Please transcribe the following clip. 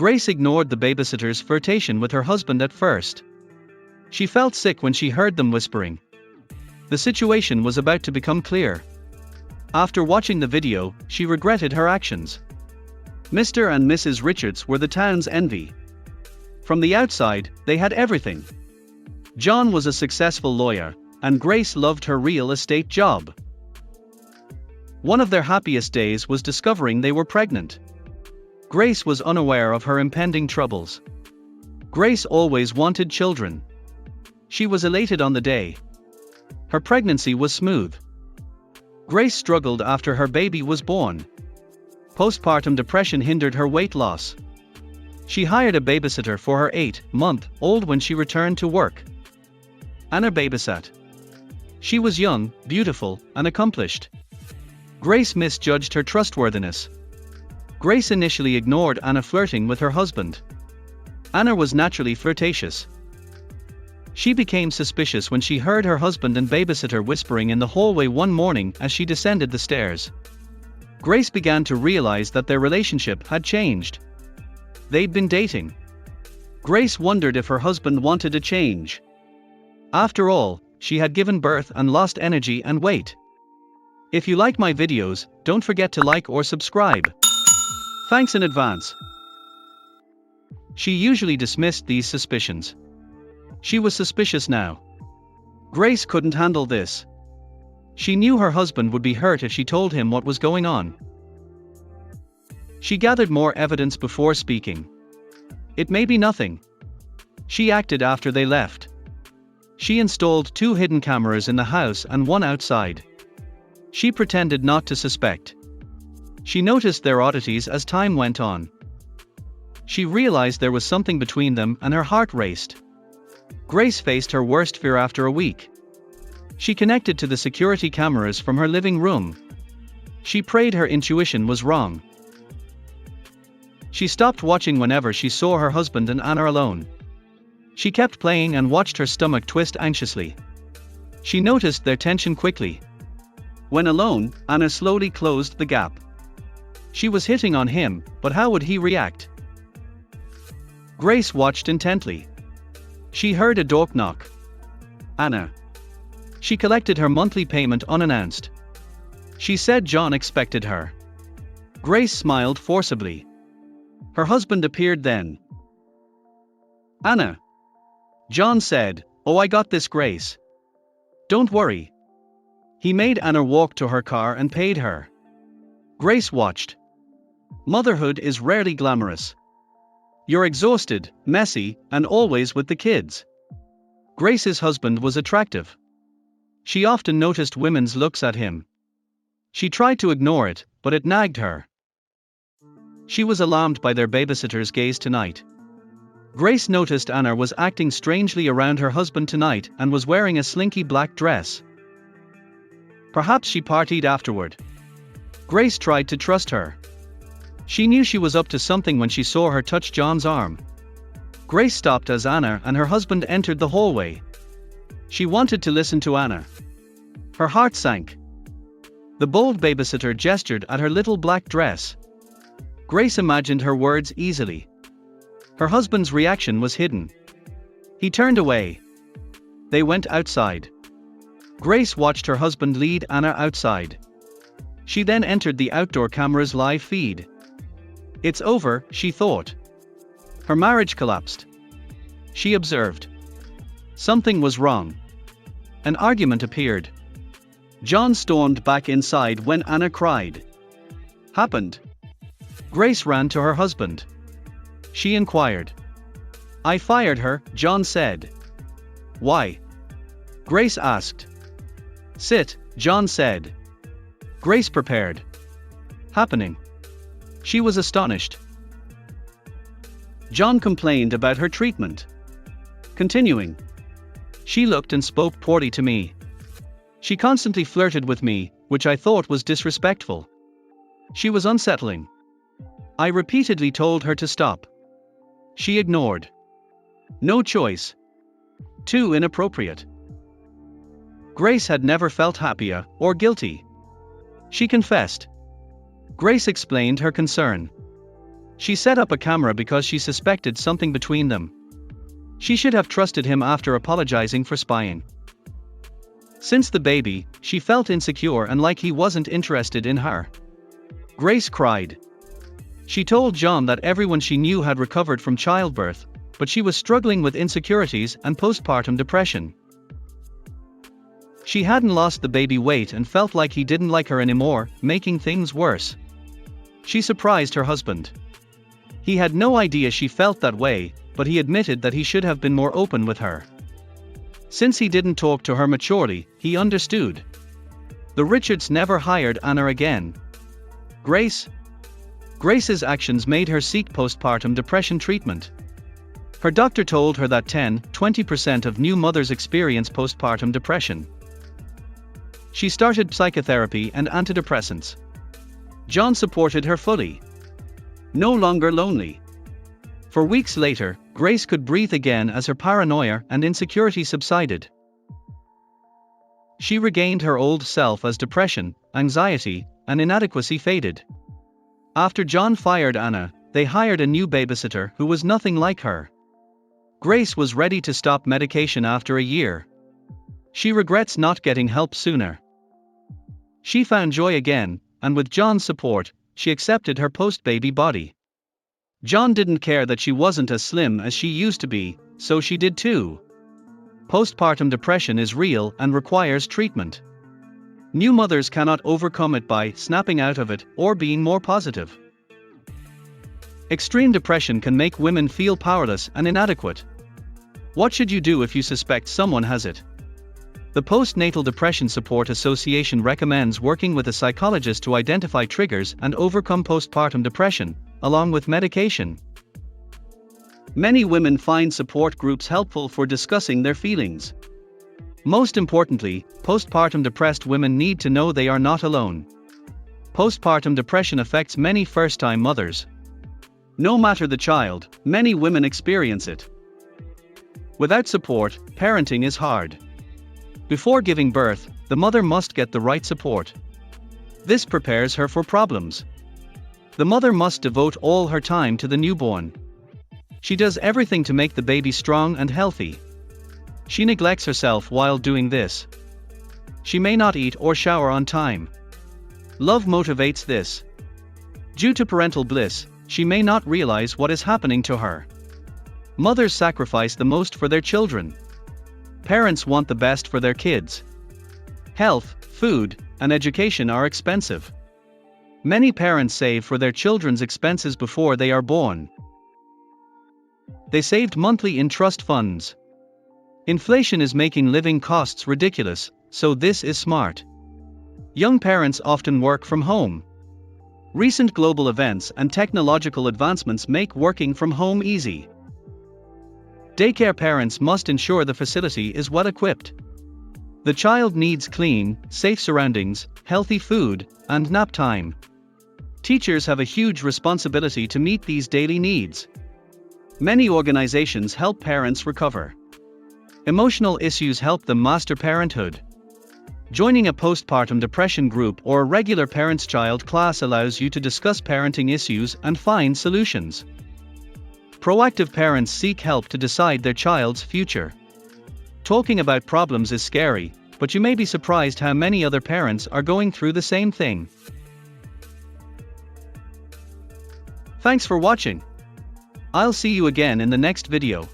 Grace ignored the babysitter's flirtation with her husband at first. She felt sick when she heard them whispering. The situation was about to become clear. After watching the video, she regretted her actions. Mr. and Mrs. Richards were the town's envy. From the outside, they had everything. John was a successful lawyer, and Grace loved her real estate job. One of their happiest days was discovering they were pregnant. Grace was unaware of her impending troubles. Grace always wanted children. She was elated on the day. Her pregnancy was smooth. Grace struggled after her baby was born. Postpartum depression hindered her weight loss. She hired a babysitter for her 8-month-old when she returned to work. Anna babysat. She was young, beautiful, and accomplished. Grace misjudged her trustworthiness. Grace initially ignored Anna flirting with her husband. Anna was naturally flirtatious. She became suspicious when she heard her husband and babysitter whispering in the hallway one morning as she descended the stairs. Grace began to realize that their relationship had changed. They'd been dating. Grace wondered if her husband wanted a change. After all, she had given birth and lost energy and weight. If you like my videos, don't forget to like or subscribe. Thanks in advance. She usually dismissed these suspicions. She was suspicious now. Grace couldn't handle this. She knew her husband would be hurt if she told him what was going on. She gathered more evidence before speaking. It may be nothing. She acted after they left. She installed 2 hidden cameras in the house and 1 outside. She pretended not to suspect. She noticed their oddities as time went on. She realized there was something between them and her heart raced. Grace faced her worst fear after a week. She connected to the security cameras from her living room. She prayed her intuition was wrong. She stopped watching whenever she saw her husband and Anna alone. She kept playing and watched her stomach twist anxiously. She noticed their tension quickly. When alone, Anna slowly closed the gap. She was hitting on him, but how would he react? Grace watched intently. She heard a door knock. Anna. She collected her monthly payment unannounced. She said John expected her. Grace smiled forcibly. Her husband appeared then. Anna. John said, "Oh, I got this, Grace. Don't worry." He made Anna walk to her car and paid her. Grace watched. Motherhood is rarely glamorous. You're exhausted, messy, and always with the kids. Grace's husband was attractive. She often noticed women's looks at him. She tried to ignore it, but it nagged her. She was alarmed by their babysitter's gaze tonight. Grace noticed Anna was acting strangely around her husband tonight and was wearing a slinky black dress. Perhaps she partied afterward. Grace tried to trust her. She knew she was up to something when she saw her touch John's arm. Grace stopped as Anna and her husband entered the hallway. She wanted to listen to Anna. Her heart sank. The bold babysitter gestured at her little black dress. Grace imagined her words easily. Her husband's reaction was hidden. He turned away. They went outside. Grace watched her husband lead Anna outside. She then entered the outdoor camera's live feed. It's over, she thought. Her marriage collapsed. She observed. Something was wrong. An argument appeared. John stormed back inside when Anna cried. Happened. Grace ran to her husband. She inquired. I fired her, John said. Why? Grace asked. Sit, John said. Grace prepared. Happening. She was astonished. John complained about her treatment. Continuing. She looked and spoke poorly to me. She constantly flirted with me, which I thought was disrespectful. She was unsettling. I repeatedly told her to stop. She ignored. No choice. Too inappropriate. Grace had never felt happier or guilty. She confessed. Grace explained her concern. She set up a camera because she suspected something between them. She should have trusted him after apologizing for spying. Since the baby, she felt insecure and like he wasn't interested in her. Grace cried. She told John that everyone she knew had recovered from childbirth, but she was struggling with insecurities and postpartum depression. She hadn't lost the baby weight and felt like he didn't like her anymore, making things worse. She surprised her husband. He had no idea she felt that way, but he admitted that he should have been more open with her. Since he didn't talk to her maturely, he understood. The Richards never hired Anna again. Grace's actions made her seek postpartum depression treatment. Her doctor told her that 10–20% of new mothers experience postpartum depression. She started psychotherapy and antidepressants. John supported her fully. No longer lonely. For weeks later, Grace could breathe again as her paranoia and insecurity subsided. She regained her old self as depression, anxiety, and inadequacy faded. After John fired Anna, they hired a new babysitter who was nothing like her. Grace was ready to stop medication after a year. She regrets not getting help sooner. She found joy again, and with John's support, she accepted her post-baby body. John didn't care that she wasn't as slim as she used to be, so she did too. Postpartum depression is real and requires treatment. New mothers cannot overcome it by snapping out of it or being more positive. Extreme depression can make women feel powerless and inadequate. What should you do if you suspect someone has it? The Postnatal Depression Support Association recommends working with a psychologist to identify triggers and overcome postpartum depression, along with medication. Many women find support groups helpful for discussing their feelings. Most importantly, postpartum depressed women need to know they are not alone. Postpartum depression affects many first-time mothers. No matter the child, many women experience it. Without support, parenting is hard. Before giving birth, the mother must get the right support. This prepares her for problems. The mother must devote all her time to the newborn. She does everything to make the baby strong and healthy. She neglects herself while doing this. She may not eat or shower on time. Love motivates this. Due to parental bliss, she may not realize what is happening to her. Mothers sacrifice the most for their children. Parents want the best for their kids. Health, food, and education are expensive. Many parents save for their children's expenses before they are born. They saved monthly in trust funds. Inflation is making living costs ridiculous, so this is smart. Young parents often work from home. Recent global events and technological advancements make working from home easy. Daycare parents must ensure the facility is well equipped. The child needs clean, safe surroundings, healthy food, and nap time. Teachers have a huge responsibility to meet these daily needs. Many organizations help parents recover. Emotional issues help them master parenthood. Joining a postpartum depression group or a regular parents-child class allows you to discuss parenting issues and find solutions. Proactive parents seek help to decide their child's future. Talking about problems is scary, but you may be surprised how many other parents are going through the same thing. Thanks for watching. I'll see you again in the next video.